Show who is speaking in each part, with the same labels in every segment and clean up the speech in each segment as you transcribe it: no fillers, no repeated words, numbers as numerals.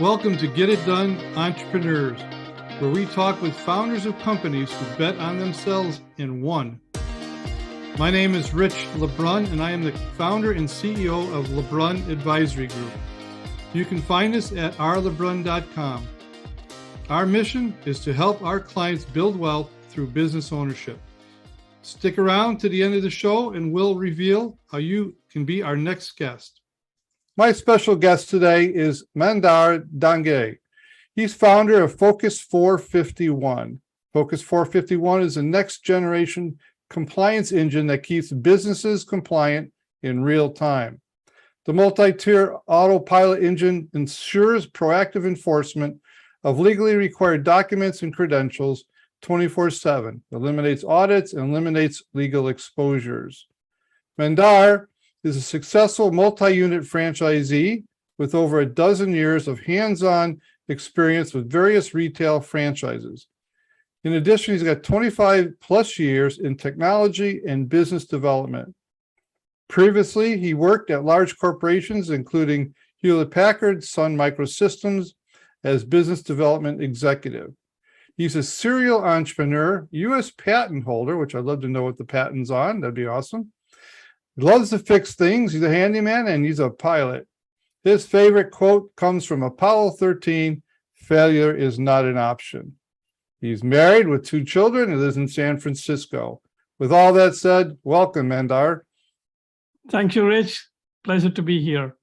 Speaker 1: Welcome to Get It Done Entrepreneurs, where we talk with founders of companies who bet on themselves and won. My name is Rich LeBrun, and I am the founder and CEO of LeBrun Advisory Group. You can find us at rlebrun.com. Our mission is to help our clients build wealth through business ownership. Stick around to the end of the show and we'll reveal how you can be our next guest. My special guest today is Mandar Dange. He's founder of FOCUS451. FOCUS451 is a next generation compliance engine that keeps businesses compliant in real time. The multi-tier autopilot engine ensures proactive enforcement of legally required documents and credentials 24/7, eliminates audits, and eliminates legal exposures. Mandar is a successful multi-unit franchisee with over a dozen years of hands-on experience with various retail franchises. In addition, he's got 25 plus years in technology and business development. Previously, he worked at large corporations, including Hewlett-Packard, Sun Microsystems, as business development executive. He's a serial entrepreneur, U.S. patent holder, which I'd love to know what the patent's on. That'd be awesome. He loves to fix things. He's a handyman and he's a pilot. His favorite quote comes from Apollo 13, "Failure is not an option." He's married with 2 children and lives in San Francisco. With all that said, welcome, Mandar.
Speaker 2: Thank you, Rich. Pleasure to be here.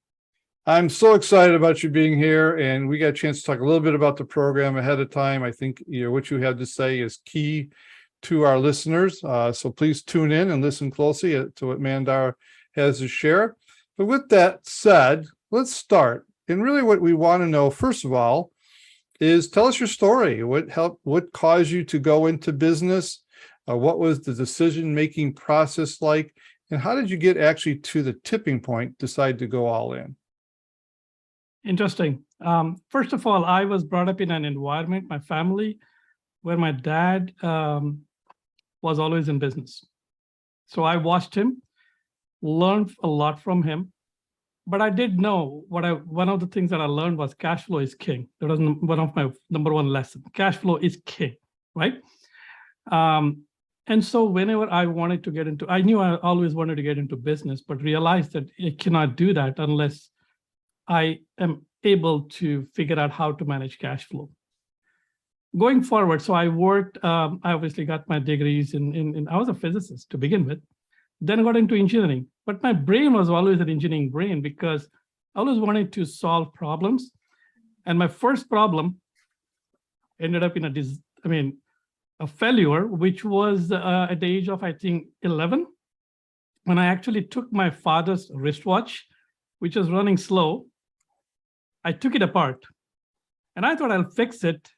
Speaker 1: I'm so excited about you being here, and we got a chance to talk a little bit about the program ahead of time. I think what you have to say is key to our listeners, so please tune in and listen closely to what Mandar has to share. But with that said, let's start. And really what we want to know, first of all, is tell us your story. What caused you to go into business? What was the decision-making process like? And how did you get actually to the tipping point, decide to go all in?
Speaker 2: Interesting. First of all, I was brought up in an environment, my family, where my dad was always in business. So I watched him, learned a lot from him. But I did know one of the things that I learned was cash flow is king. That was one of my number one lessons. Cash flow is king, right? And so whenever I wanted to get into, I knew I always wanted to get into business, but realized that I cannot do that unless I am able to figure out how to manage cash flow. Going forward, so I worked, I obviously got my degrees I was a physicist to begin with, then got into engineering. But my brain was always an engineering brain because I always wanted to solve problems. And my first problem ended up in a failure, which was at the age of, I think, 11, when I actually took my father's wristwatch, which was running slow. I took it apart and I thought I'll fix it,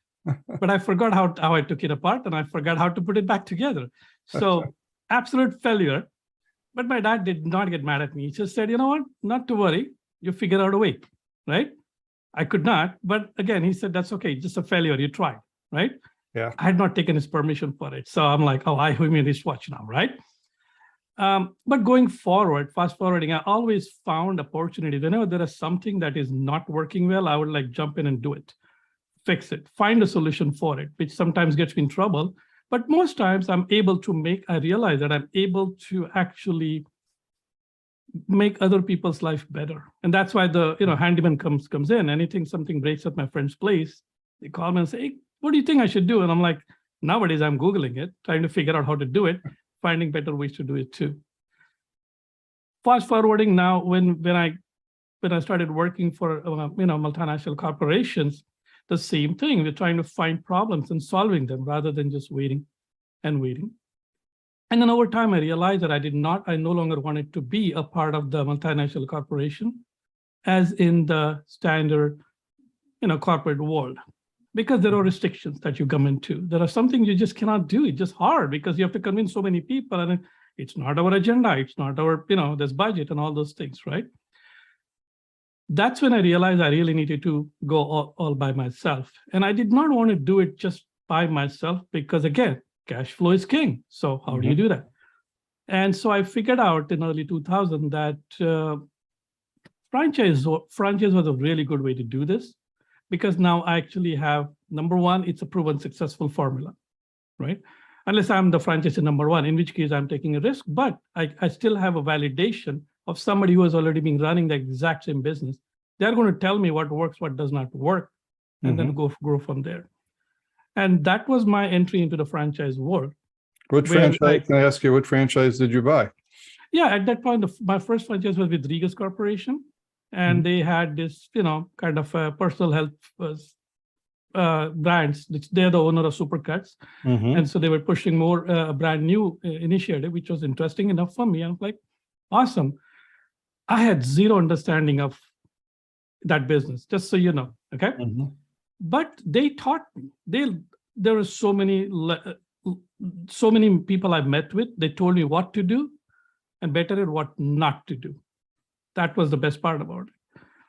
Speaker 2: but I forgot how I took it apart and I forgot how to put it back together. So absolute failure. But my dad did not get mad at me. He just said, you know what, not to worry, you figure out a way, right? I could not, but again, he said, that's okay, just a failure, you tried, right?
Speaker 1: Yeah.
Speaker 2: I had not taken his permission for it. So I'm like, oh, I owe him his watch now, right? But going forward, fast forwarding, I always found opportunity. Whenever there is something that is not working well, I would like jump in and do it, fix it, find a solution for it, which sometimes gets me in trouble. But most times I realize that I'm able to actually make other people's life better. And that's why the handyman comes in. Something breaks at my friend's place, they call me and say, hey, what do you think I should do? And I'm like, nowadays I'm Googling it, trying to figure out how to do it, finding better ways to do it too. Fast forwarding now, when I started working for multinational corporations, the same thing. We're trying to find problems and solving them rather than just waiting and waiting. And then over time, I realized that I no longer wanted to be a part of the multinational corporation, as in the standard, corporate world, because there are restrictions that you come into. There are some things you just cannot do. It's just hard because you have to convince so many people, and it's not our agenda. It's not our, there's budget and all those things, right? That's when I realized I really needed to go all by myself. And I did not want to do it just by myself because, again, cash flow is king. So how do you do that? And so I figured out in early 2000 that franchise was a really good way to do this. because now I actually have, number one, it's a proven successful formula, right? Unless I'm the franchisee number one, in which case I'm taking a risk, but I still have a validation of somebody who has already been running the exact same business. They're going to tell me what works, what does not work, and then grow from there. And that was my entry into the franchise world.
Speaker 1: What franchise, can I ask you, what franchise did you buy?
Speaker 2: Yeah, at that point, my first franchise was with Regus Corporation, and they had this, kind of personal health brands. They're the owner of Supercuts, and so they were pushing more a brand new initiative, which was interesting enough for me. I'm like, awesome. I had zero understanding of that business, just so you know, okay? But they taught me. There were so many people I met with. They told me what to do, and better at what not to do. That was the best part about it.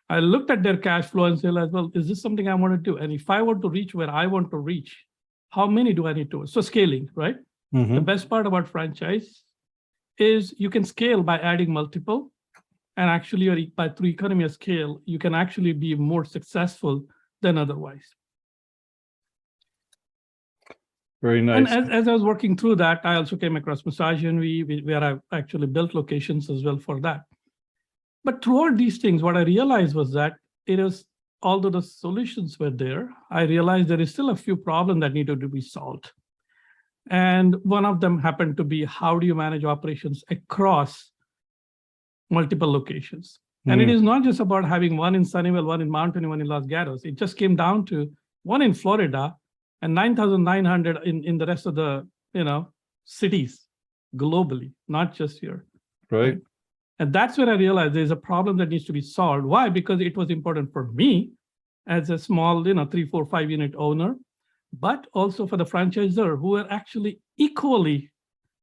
Speaker 2: I looked at their cash flow and said, well, is this something I want to do? And if I want to reach where I want to reach, how many do I need to? So scaling, right? The best part about franchise is you can scale by adding multiple, and actually through economy of scale, you can actually be more successful than otherwise.
Speaker 1: Very nice.
Speaker 2: And as I was working through that, I also came across Massage Envy, where I actually built locations as well for that. But throughout these things, what I realized was that although the solutions were there, I realized there is still a few problems that needed to be solved. And one of them happened to be, how do you manage operations across multiple locations? And it is not just about having one in Sunnyvale, one in Mountain, one in Los Gatos. It just came down to one in Florida and 9,900 in the rest of the cities globally, not just here.
Speaker 1: Right.
Speaker 2: And that's where I realized there's a problem that needs to be solved. Why? Because it was important for me as a small, 3, 4, 5 unit owner, but also for the franchisor who are actually equally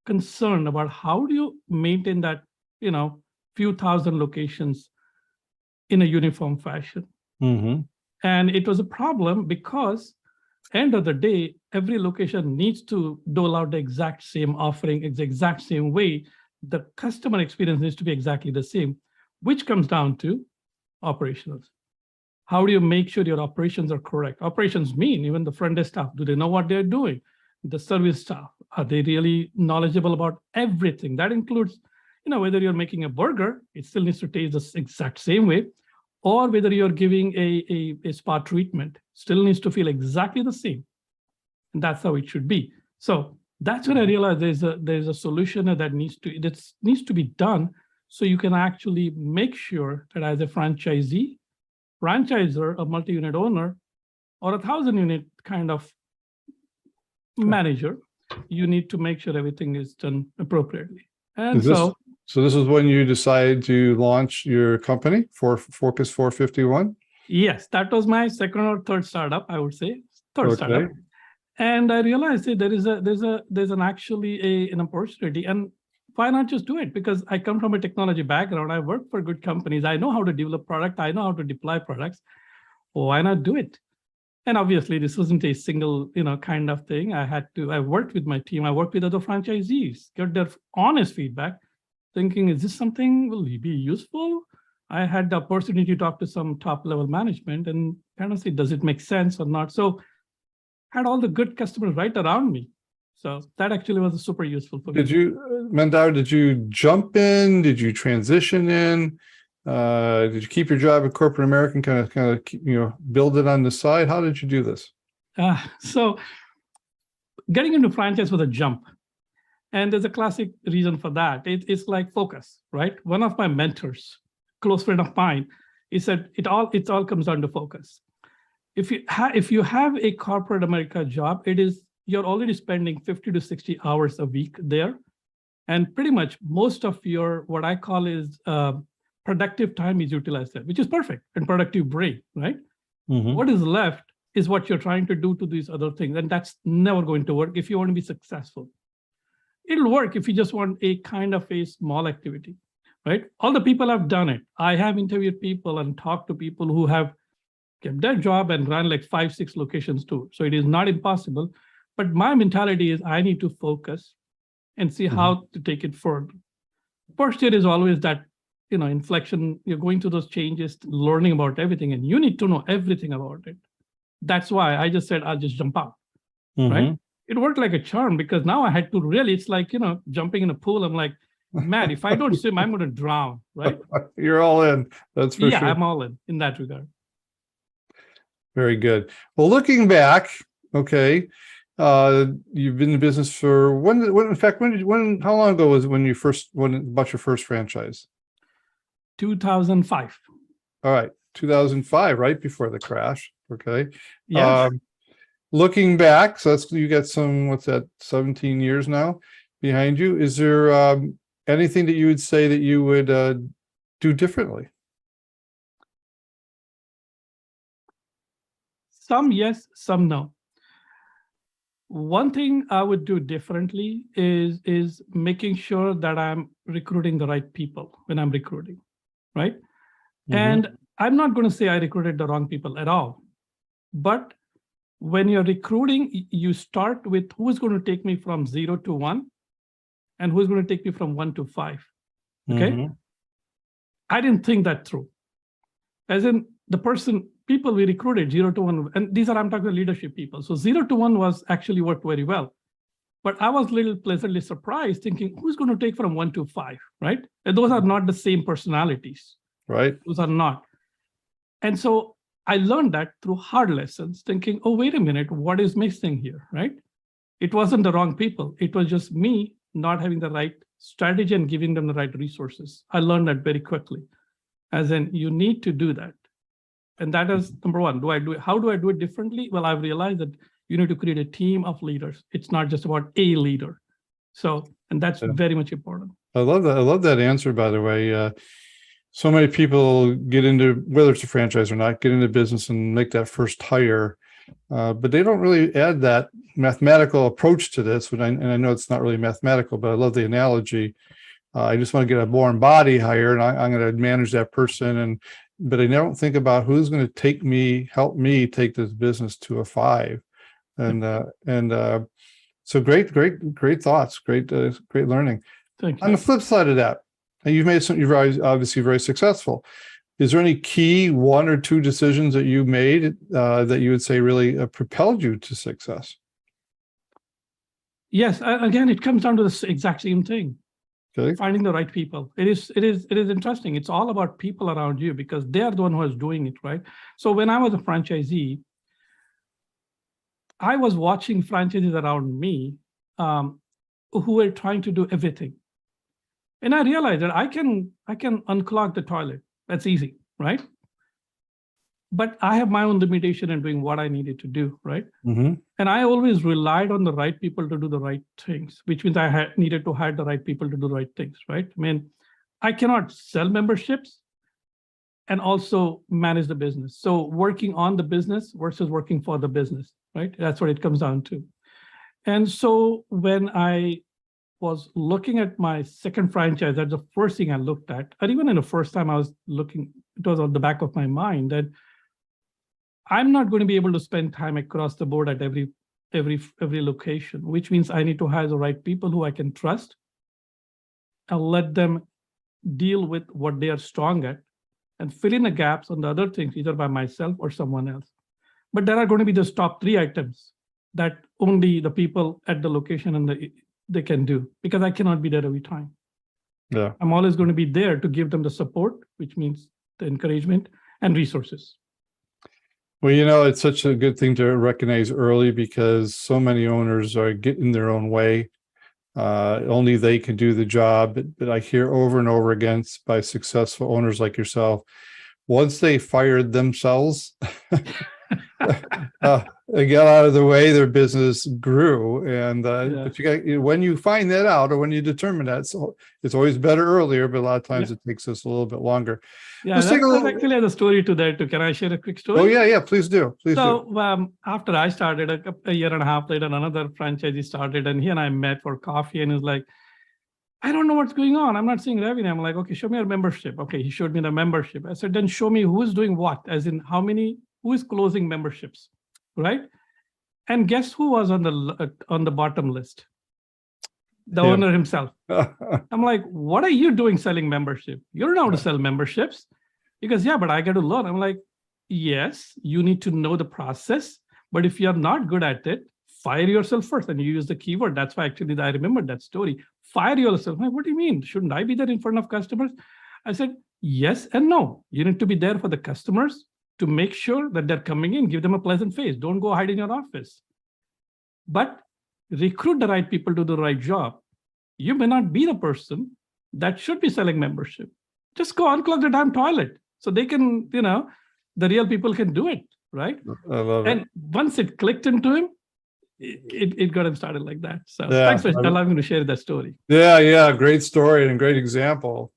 Speaker 2: concerned about how do you maintain that, few thousand locations in a uniform fashion. And it was a problem because end of the day, every location needs to dole out the exact same offering, the exact same way. The customer experience needs to be exactly the same, which comes down to operationals. How do you make sure your operations are correct? Operations mean even the front desk staff. Do they know what they're doing? The service staff, are they really knowledgeable about everything? That includes, whether you're making a burger, it still needs to taste the exact same way, or whether you're giving a spa treatment, still needs to feel exactly the same. And that's how it should be. So that's when I realized there's a solution that needs to be done, so you can actually make sure that as a franchisee, franchisor, a multi-unit owner, or 1,000-unit kind of manager, you need to make sure everything is done appropriately. And
Speaker 1: so this is when you decided to launch your company for FOCUS451?
Speaker 2: Yes, that was my second or third startup, I would say. Third startup. And I realized that there's an opportunity, and why not just do it? Because I come from a technology background. I work for good companies. I know how to develop product. I know how to deploy products. Why not do it? And obviously, this wasn't a single, kind of thing. I worked with my team. I worked with other franchisees, get their honest feedback, thinking, is this something will be useful? I had the opportunity to talk to some top level management and kind of say, does it make sense or not? So had all the good customers right around me. So that actually was super useful for me.
Speaker 1: Mandar, did you jump in? Did you transition in? Did you keep your job at corporate American, kind of build it on the side? How did you do this?
Speaker 2: So getting into franchise was a jump. And there's a classic reason for that. It's like focus, right? One of my mentors, close friend of mine, he said, it all comes down to focus. If you have a corporate America job, you're already spending 50 to 60 hours a week there. And pretty much most of your, what I call is productive time is utilized there, which is perfect, and productive break, right? What is left is what you're trying to do to these other things. And that's never going to work if you want to be successful. It'll work if you just want a kind of a small activity, right? All the people have done it. I have interviewed people and talked to people who have kept their job and run like 5, 6 locations too. So it is not impossible. But my mentality is I need to focus and see how to take it further. First year is always that, inflection. You're going through those changes, learning about everything, and you need to know everything about it. That's why I just said, I'll just jump out,
Speaker 1: Mhm.
Speaker 2: right? It worked like a charm because now I had to really, it's like, jumping in a pool. I'm like, man, if I don't swim, I'm going to drown, right?
Speaker 1: You're all in. That's for
Speaker 2: Yeah,
Speaker 1: sure.
Speaker 2: I'm all in that regard.
Speaker 1: Very good. Well, looking back, okay, you've been in business for how long ago was it when you bought your first franchise?
Speaker 2: 2005.
Speaker 1: All right, 2005, right before the crash. Okay.
Speaker 2: Yes.
Speaker 1: Looking back, so you got some, what's that, 17 years now behind you. Is there anything that you would say that you would do differently?
Speaker 2: Some yes, some no. One thing I would do differently is making sure that I'm recruiting the right people when I'm recruiting, right?
Speaker 1: Mhm.
Speaker 2: And I'm not going to say I recruited the wrong people at all, but when you're recruiting, you start with who's going to take me from 0 to 1 and who's going to take me from 1 to 5. Okay.
Speaker 1: Mhm.
Speaker 2: I didn't think that through. As in people we recruited 0 to 1, and these are, I'm talking leadership people. So 0 to 1 was actually worked very well. But I was a little pleasantly surprised thinking, who's going to take from 1 to 5, right? And those are not the same personalities.
Speaker 1: Right.
Speaker 2: Those are not. And so I learned that through hard lessons, thinking, oh, wait a minute, what is missing here, right? It wasn't the wrong people. It was just me not having the right strategy and giving them the right resources. I learned that very quickly. As in, you need to do that. And that is number one. How do I do it differently? Well, I've realized that you need to create a team of leaders. It's not just about a leader. And that's very much important.
Speaker 1: I love that. I love that answer, by the way. So many people get into, whether it's a franchise or not, get into business and make that first hire, but they don't really add that mathematical approach to this. And I know it's not really mathematical, but I love the analogy. I just want to get a warm body hire, and I'm going to manage that person. But I don't think about who's going to help me take this business to a 5. So great thoughts, great learning.
Speaker 2: Thank you.
Speaker 1: On the flip side of that, and you're obviously very successful. Is there any key 1 or 2 decisions that you made that you would say really propelled you to success?
Speaker 2: Yes, again, it comes down to the exact same thing.
Speaker 1: Okay.
Speaker 2: Finding the right people. It is interesting. It's all about people around you because they are the one who is doing it, right? So when I was a franchisee, I was watching franchisees around me who were trying to do everything. And I realized that I can unclog the toilet. That's easy, right? But I have my own limitation in doing what I needed to do, right?
Speaker 1: Mm-hmm.
Speaker 2: And I always relied on the right people to do the right things, which means I needed to hire the right people to do the right things, right? I mean, I cannot sell memberships and also manage the business. So working on the business versus working for the business, right? That's what it comes down to. And so when I was looking at my second franchise, that's the first thing I looked at. And even in the first time I was looking, it was on the back of my mind that I'm not going to be able to spend time across the board at every location, which means I need to hire the right people who I can trust and let them deal with what they are strong at and fill in the gaps on the other things, either by myself or someone else. But there are going to be those top 3 items that only the people at the location and they can do, because I cannot be there every time.
Speaker 1: Yeah.
Speaker 2: I'm always going to be there to give them the support, which means the encouragement and resources.
Speaker 1: Well, it's such a good thing to recognize early because so many owners are getting their own way. Only they can do the job. But I hear over and over again by successful owners like yourself, once they fired themselves, they got out of the way, their business grew. And but when you find that out, or when you determine that, it's always better earlier, but a lot of times it takes us a little bit longer.
Speaker 2: Yeah, that's actually has a story to that too. Can I share a quick story?
Speaker 1: Oh yeah, please do.
Speaker 2: After I started, a year and a half later, another franchisee started, and he and I met for coffee, and he's like, I don't know what's going on. I'm not seeing revenue. I'm like, okay, show me your membership. Okay, he showed me the membership. I said, then show me who is doing what, as in who is closing memberships, right? And guess who was on the bottom list? The owner himself. I'm like, what are you doing selling membership? You don't know how to sell memberships. He goes, yeah, but I got to learn. I'm like, yes, you need to know the process, but if you're not good at it, fire yourself first. And you use the keyword. That's why actually I remembered that story. Fire yourself. I'm like, what do you mean? Shouldn't I be there in front of customers? I said, yes and no. You need to be there for the customers to make sure that they're coming in, give them a pleasant face. Don't go hide in your office. But recruit the right people to do the right job. You may not be the person that should be selling membership. Just go unclog the damn toilet so they can, the real people can do it, right?
Speaker 3: I love it.
Speaker 2: And once it clicked into him, it got him started like that. So
Speaker 3: Yeah,
Speaker 2: thanks for allowing me to share that story.
Speaker 3: Yeah. Great story and great example.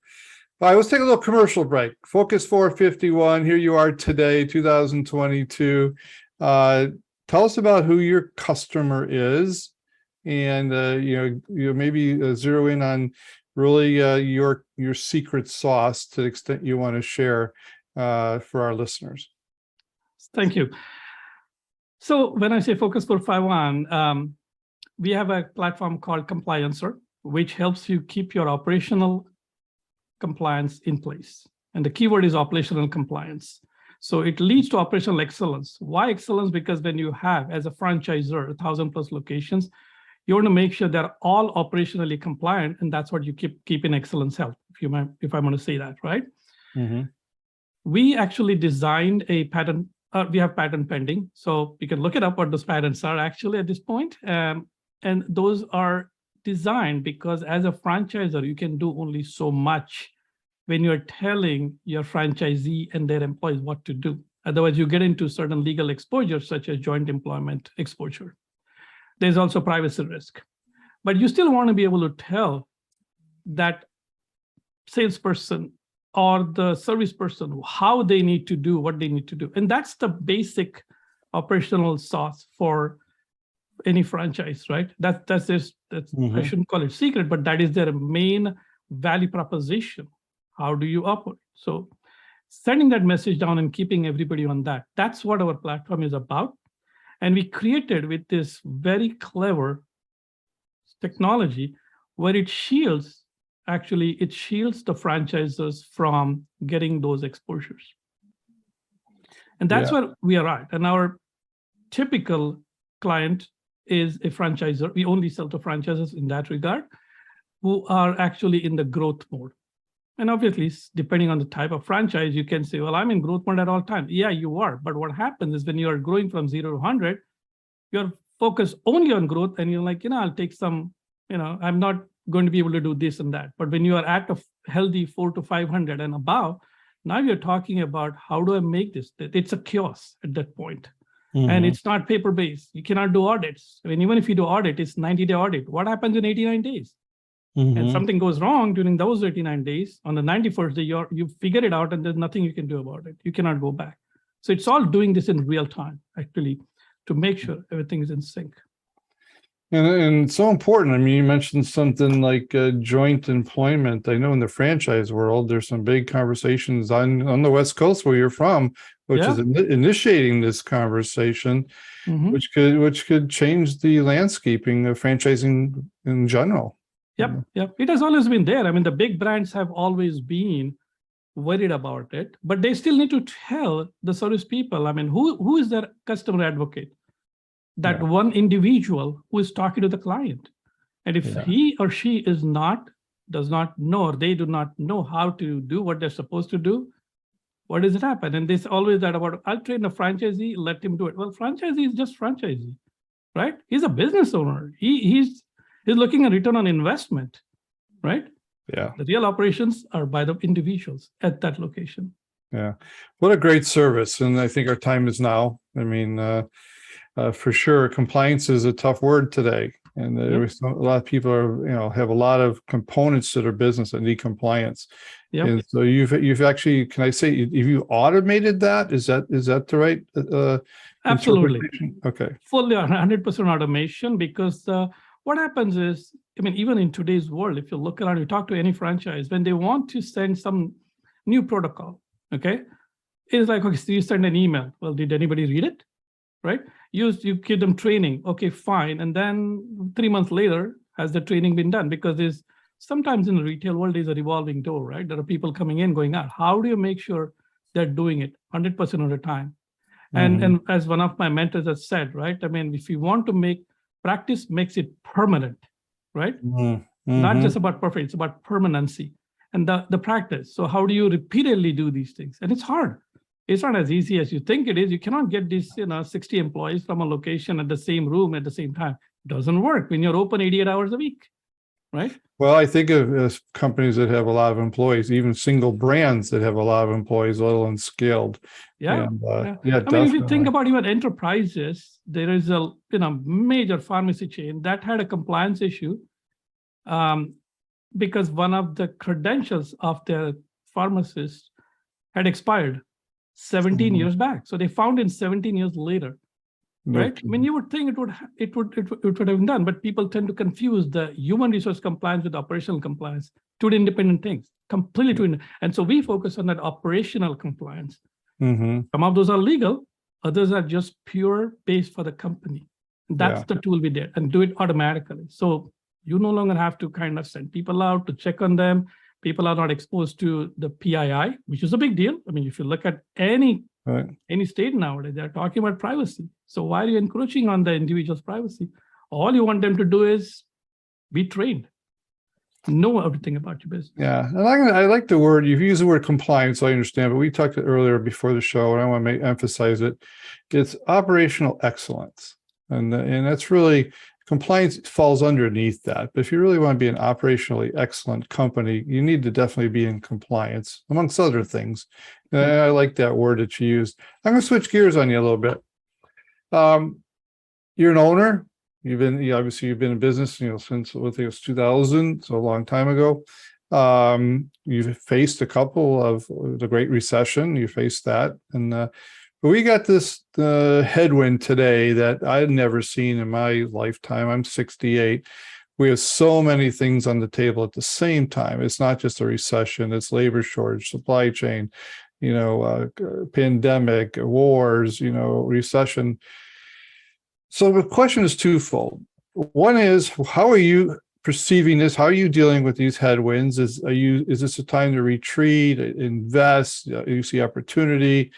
Speaker 3: All right, let's take a little commercial break. Focus 451. Here you are today, 2022. Tell us about who your customer is, and you maybe zero in on really your secret sauce to the extent you want to share for our listeners.
Speaker 2: Thank you. So when I say Focus 451, we have a platform called Compliancer, which helps you keep your operational compliance in place. And the keyword is operational compliance. So it leads to operational excellence. Why excellence? Because when you have, as a franchisor, 1,000+ locations, you want to make sure they're all operationally compliant, and that's what you keep in excellence health, if I want to say that, right?
Speaker 3: Mm-hmm.
Speaker 2: We actually designed a patent. We have patent pending, so you can look it up what those patents are actually at this point. And those are designed because as a franchisor, you can do only so much when you're telling your franchisee and their employees what to do. Otherwise, you get into certain legal exposure, such as joint employment exposure. There's also privacy risk. But you still want to be able to tell that salesperson or the service person how they need to do what they need to do. And that's the basic operational sauce for any franchise, right? That's
Speaker 3: Mm-hmm.
Speaker 2: I shouldn't call it secret, but that is their main value proposition. How do you operate? So sending that message down and keeping everybody on that, that's what our platform is about. And we created with this very clever technology where it shields the franchisors from getting those exposures. And that's where we are at. And our typical client is a franchisor. We only sell to franchisors in that regard, who are actually in the growth mode. And obviously, depending on the type of franchise, you can say, well, I'm in growth mode at all times. Yeah, you are. But what happens is when you are growing from 0 to 100, you're focused only on growth, and you're like, I'll take some, I'm not going to be able to do this and that. But when you are at a healthy 400 to 500 and above, now you're talking about how do I make this? It's a chaos at that point.
Speaker 3: Mm-hmm.
Speaker 2: And it's not paper-based. You cannot do audits. I mean, even if you do audit, it's 90-day audit. What happens in 89 days?
Speaker 3: Mm-hmm.
Speaker 2: And something goes wrong during those 89 days. On the 91st day, you figure it out, and there's nothing you can do about it. You cannot go back. So it's all doing this in real time, actually, to make sure everything is in sync.
Speaker 3: And so important. I mean, you mentioned something like joint employment. I know in the franchise world, there's some big conversations on the West Coast where you're from, which is initiating this conversation,
Speaker 2: Mm-hmm.
Speaker 3: which could change the landscaping of franchising in general.
Speaker 2: Yep. It has always been there. I mean, the big brands have always been worried about it, but they still need to tell the service people. I mean, who is their customer advocate? That one individual who is talking to the client. And if he or she does not know, or they do not know how to do what they're supposed to do, what does it happen? And there's always that about, I'll train a franchisee, let him do it. Well, franchisee is just franchisee, right? He's a business owner. He's looking at return on investment, right?
Speaker 3: Yeah.
Speaker 2: The real operations are by the individuals at that location.
Speaker 3: Yeah. What a great service. And I think our time is now. I mean, for sure, compliance is a tough word today, and a lot of people are, have a lot of components to their business that need compliance. Yep. And so you've actually, can I say, have you automated that? Is that the right?
Speaker 2: Absolutely.
Speaker 3: Okay.
Speaker 2: Fully 100% automation, because what happens is, I mean, even in today's world, if you look around, you talk to any franchise, when they want to send some new protocol, okay, it's like, okay, so you send an email. Well, did anybody read it? Right? You give them training. Okay, fine. And then 3 months later, has the training been done? Because there's sometimes in the retail world, there's a revolving door, right? There are people coming in, going out. How do you make sure they're doing it 100% of the time. And as one of my mentors has said, right? I mean, if you want to make practice makes it permanent, right? Not just about perfect, it's about permanency and the practice. So how do you repeatedly do these things? And it's hard. It's not as easy as you think it is. You cannot get these 60 employees from a location at the same room at the same time. It doesn't work when you're open 88 hours a week, right?
Speaker 3: Well, I think of companies that have a lot of employees, even single brands that have a lot of employees, little unskilled.
Speaker 2: Yeah.
Speaker 3: And,
Speaker 2: I mean, if you think about even enterprises, there is a major pharmacy chain that had a compliance issue because one of the credentials of their pharmacist had expired 17 years back. So they found in 17 years later. Right? I mean, you would think it would have been done, but people tend to confuse the human resource compliance with operational compliance, two independent things, completely two. And so we focus on that operational compliance. Some of those are legal, others are just pure based for the company. That's the tool we did, and do it automatically. So you no longer have to kind of send people out to check on them. People are not exposed to the PII, which is a big deal. I mean, if you look at any state nowadays, they're talking about privacy. So why are you encroaching on the individual's privacy? All you want them to do is be trained, know everything about your business.
Speaker 3: Yeah, and I like the word, you've used the word compliance, so I understand, but we talked earlier before the show, and I want to emphasize it. It's operational excellence. And that's really, compliance falls underneath that. But if you really want to be an operationally excellent company, you need to definitely be in compliance, amongst other things. And I like that word that you used. I'm going to switch gears on you a little bit. You're an owner. Obviously you've been in business, since I think it was 2000, so a long time ago. You've faced a couple of the Great Recession. You faced that, and but we got this headwind today that I'd never seen in my lifetime. I'm 68. We have so many things on the table at the same time. It's not just a recession, it's labor shortage, supply chain, pandemic, wars, recession. So the question is twofold. One is, how are you perceiving this? How are you dealing with these headwinds? Is this a time to retreat, invest? You see opportunity?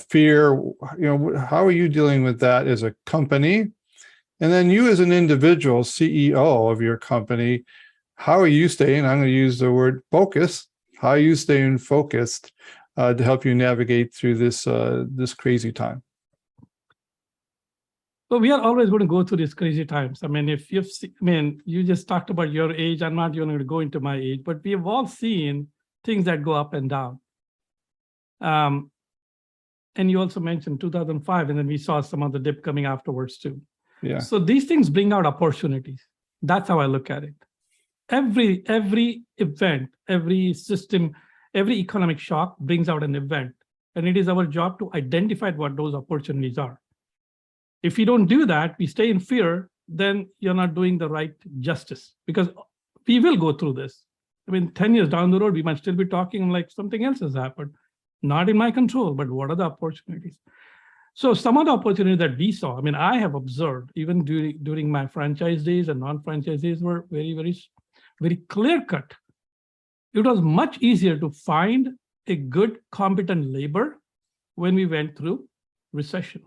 Speaker 3: Fear, how are you dealing with that as a company? And then you as an individual CEO of your company, how are you staying, I'm going to use the word focus, how are you staying focused to help you navigate through this crazy time?
Speaker 2: Well, we are always going to go through these crazy times. I mean, you just talked about your age. I'm not even going to go into my age, but we have all seen things that go up and down. And you also mentioned 2005, and then we saw some of the dip coming afterwards too.
Speaker 3: Yeah.
Speaker 2: So these things bring out opportunities. That's how I look at it. Every event, every system, every economic shock brings out an event. And it is our job to identify what those opportunities are. If we don't do that, we stay in fear, then you're not doing the right justice, because we will go through this. I mean, 10 years down the road, we might still be talking like something else has happened. Not in my control, but what are the opportunities? So some of the opportunities that we saw, I mean, I have observed even during my franchise days and non-franchise days were very, very, very clear cut. It was much easier to find a good, competent labor when we went through recession,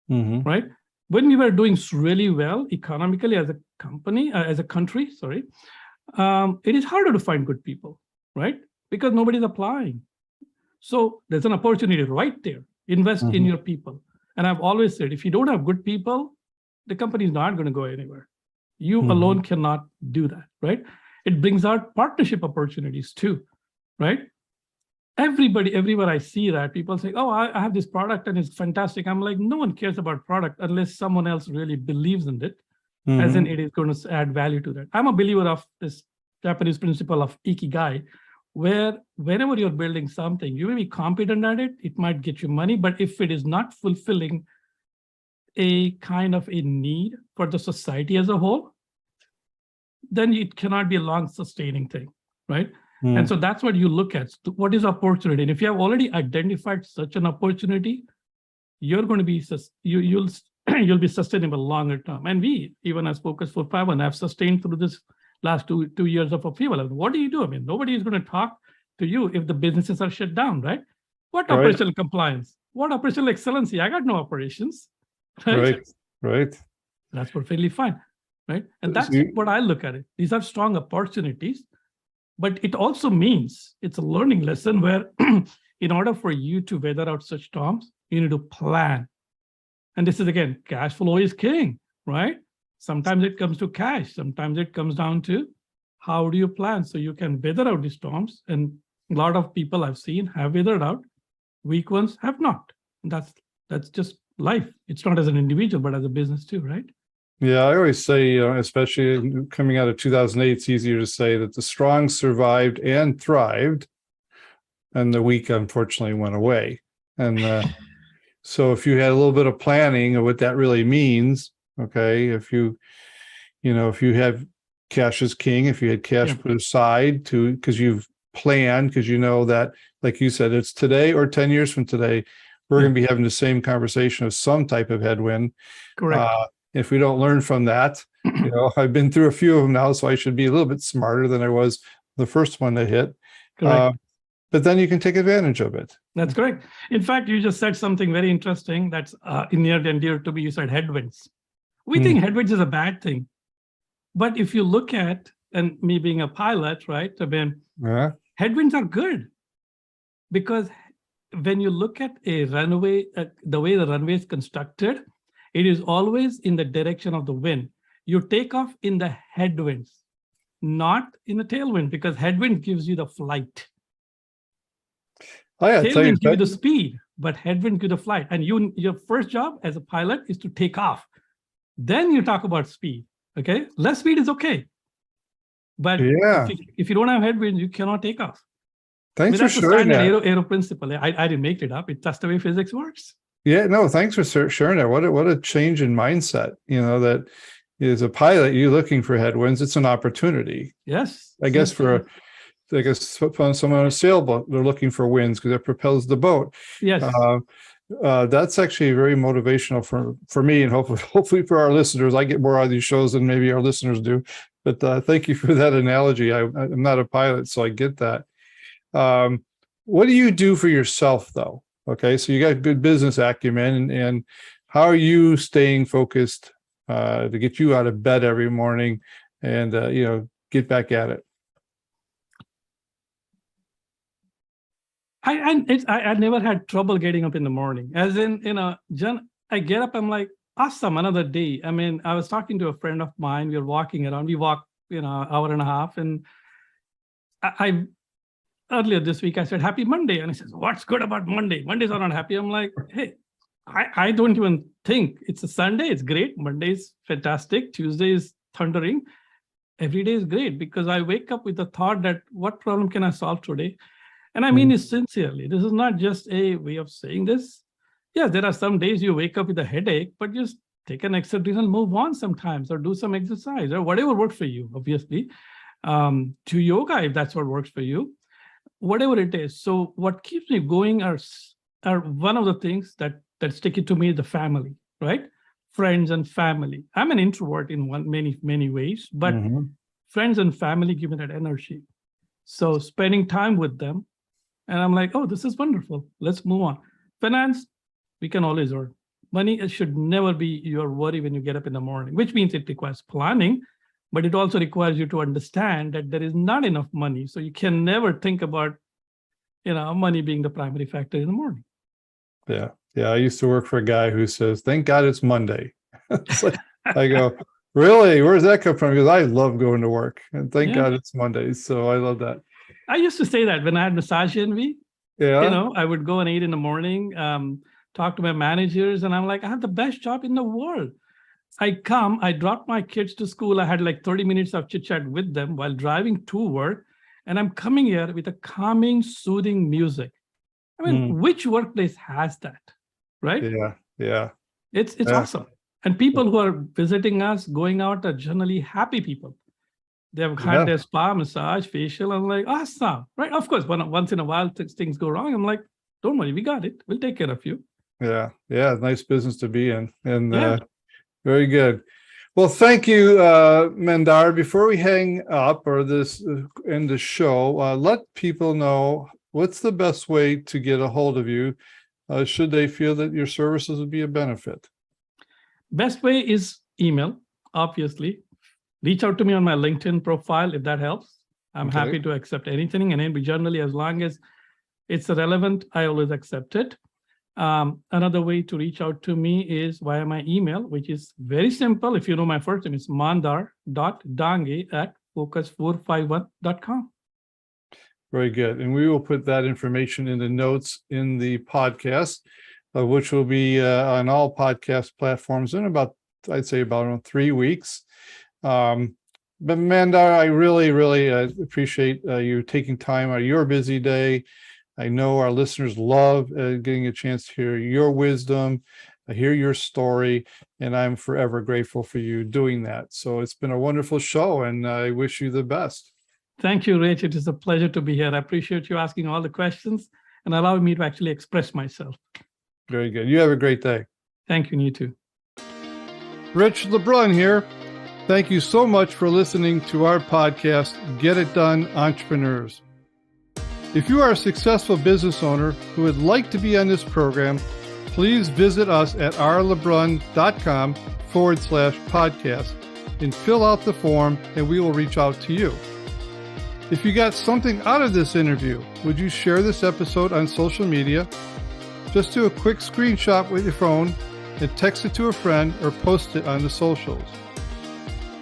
Speaker 2: right? When we were doing really well economically as a company, as a country, it is harder to find good people, right? Because nobody's applying. So there's an opportunity right there. Invest in your people. And I've always said, if you don't have good people, the company is not going to go anywhere. You alone cannot do that, right? It brings out partnership opportunities too, right? Everywhere I see that, people say, oh, I have this product and it's fantastic. I'm like, no one cares about product unless someone else really believes in it, as in it is going to add value to that. I'm a believer of this Japanese principle of ikigai, where whenever you're building something, you may be competent at it, it might get you money, but if it is not fulfilling a kind of a need for the society as a whole, then it cannot be a long-sustaining thing, right? And so that's what you look at. What is opportunity? And if you have already identified such an opportunity, you're going to be you'll be sustainable longer term. And we, even as FOCUS451, have sustained through this last two years of upheaval. What do you do? I mean, nobody is going to talk to you if the businesses are shut down, right? What
Speaker 3: Right.
Speaker 2: operational compliance? What operational excellency? I got no operations.
Speaker 3: Right.
Speaker 2: That's perfectly fine. Right. And
Speaker 3: So
Speaker 2: that's what I look at it. These are strong opportunities, but it also means it's a learning lesson where in order for you to weather out such storms, you need to plan. And this is again, cash flow is king, right? Sometimes it comes to cash. Sometimes it comes down to how do you plan so you can weather out the storms. And a lot of people I've seen have weathered out. Weak ones have not. And that's just life. It's not as an individual, but as a business too, right?
Speaker 3: Yeah, I always say, especially coming out of 2008, it's easier to say that the strong survived and thrived, and the weak unfortunately went away. And so if you had a little bit of planning of what that really means, okay, if you have cash is king, if you had cash put aside because you've planned, because you know that, like you said, it's today or 10 years from today, we're going to be having the same conversation of some type of headwind.
Speaker 2: Correct.
Speaker 3: If we don't learn from that, I've been through a few of them now, so I should be a little bit smarter than I was the first one to hit.
Speaker 2: Correct.
Speaker 3: But then you can take advantage of it.
Speaker 2: That's correct. In fact, you just said something very interesting that's near and dear to me. You said headwinds. We think headwinds is a bad thing. But if you look at, and me being a pilot, right, I mean, headwinds are good. Because when you look at a runway, the way the runway is constructed, it is always in the direction of the wind. You take off in the headwinds, not in the tailwind, because headwind gives you the flight. Tailwind give you the speed, but headwind give you the flight. And your first job as a pilot is to take off. Then you talk about speed. Okay, less speed is okay, but if you don't have headwind, you cannot take off.
Speaker 3: Thanks for sharing that.
Speaker 2: Aero principle. I didn't make it up. It's just the way physics works.
Speaker 3: Yeah, no, thanks for sharing that. What a change in mindset. That as a pilot, you're looking for headwinds. It's an opportunity.
Speaker 2: Yes.
Speaker 3: I guess someone on a sailboat, they're looking for winds because it propels the boat.
Speaker 2: Yes.
Speaker 3: That's actually very motivational for me, and hopefully for our listeners. I get more out of these shows than maybe our listeners do. But thank you for that analogy. I'm not a pilot, so I get that. What do you do for yourself, though? Okay, so you got good business acumen, and how are you staying focused to get you out of bed every morning and get back at it?
Speaker 2: I never had trouble getting up in the morning. As in, John, I get up, I'm like, awesome, another day. I mean, I was talking to a friend of mine. We were walking around. We walked, hour and a half, and I earlier this week, I said, happy Monday. And he says, what's good about Monday? Mondays are not happy. I'm like, hey, I don't even think it's a Sunday. It's great. Monday is fantastic. Tuesday is thundering. Every day is great because I wake up with the thought that what problem can I solve today? And I mean it sincerely. This is not just a way of saying this. Yeah, there are some days you wake up with a headache, but just take an extra breath and move on sometimes, or do some exercise, or whatever works for you, obviously. Do yoga if that's what works for you. Whatever it is. So what keeps me going are one of the things that stick it to me, the family, right? Friends and family. I'm an introvert in many ways, but friends and family give me that energy. So spending time with them, and I'm like, oh, this is wonderful. Let's move on. Finance, we can always earn. Money should never be your worry when you get up in the morning, which means it requires planning. But it also requires you to understand that there is not enough money. So you can never think about, money being the primary factor in the morning.
Speaker 3: Yeah. Yeah. I used to work for a guy who says, thank God it's Monday. It's like, I go, really? Where does that come from? Because I love going to work, and thank God it's Monday. So I love that.
Speaker 2: I used to say that when I had massage envy.
Speaker 3: Yeah.
Speaker 2: I would go and 8 a.m, talk to my managers, and I'm like, I have the best job in the world. I drop my kids to school. I had like 30 minutes of chit chat with them while driving to work. And I'm coming here with a calming, soothing music. I mean, which workplace has that, right?
Speaker 3: Yeah.
Speaker 2: It's awesome. And people who are visiting us, going out, are generally happy people. They have had their spa, massage, facial. I'm like, awesome, right? Of course, once in a while, things go wrong. I'm like, don't worry, we got it. We'll take care of you. Yeah.
Speaker 3: Nice business to be in. And very good. Well, thank you, Mandar. Before we hang up or end the show, let people know what's the best way to get a hold of you should they feel that your services would be a benefit?
Speaker 2: Best way is email, obviously. Reach out to me on my LinkedIn profile if that helps. I'm
Speaker 3: Okay.
Speaker 2: happy to accept anything. And generally, as long as it's relevant, I always accept it. Another way to reach out to me is via my email, which is very simple. If you know my first name, it's mandar.dange@focus451.com.
Speaker 3: Very good. And we will put that information in the notes in the podcast, which will be on all podcast platforms in I'd say about 3 weeks. But Mandar, I really, really appreciate you taking time out of your busy day. I know our listeners love getting a chance to hear your wisdom, hear your story, and I'm forever grateful for you doing that. So it's been a wonderful show, and I wish you the best.
Speaker 2: Thank you, Rich. It is a pleasure to be here. I appreciate you asking all the questions and allowing me to actually express myself.
Speaker 3: Very good. You have a great day.
Speaker 2: Thank you, and you too.
Speaker 1: Rich LeBrun here. Thank you so much for listening to our podcast, Get It Done Entrepreneurs. If you are a successful business owner who would like to be on this program, please visit us at rlebron.com/podcast and fill out the form, and we will reach out to you. If you got something out of this interview, would you share this episode on social media? Just do a quick screenshot with your phone and text it to a friend or post it on the socials.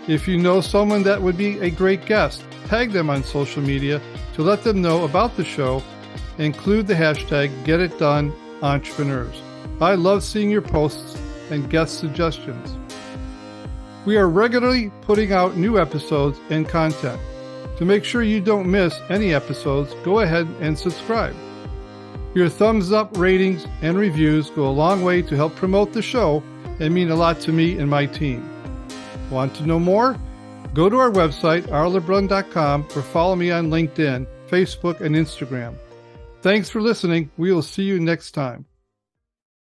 Speaker 1: If you know someone that would be a great guest, tag them on social media to let them know about the show. Include the hashtag GetItDoneEntrepreneurs. I love seeing your posts and guest suggestions. We are regularly putting out new episodes and content. To make sure you don't miss any episodes, go ahead and subscribe. Your thumbs up, ratings, and reviews go a long way to help promote the show and mean a lot to me and my team. Want to know more? Go to our website, rlebron.com, or follow me on LinkedIn, Facebook, and Instagram. Thanks for listening. We will see you next time.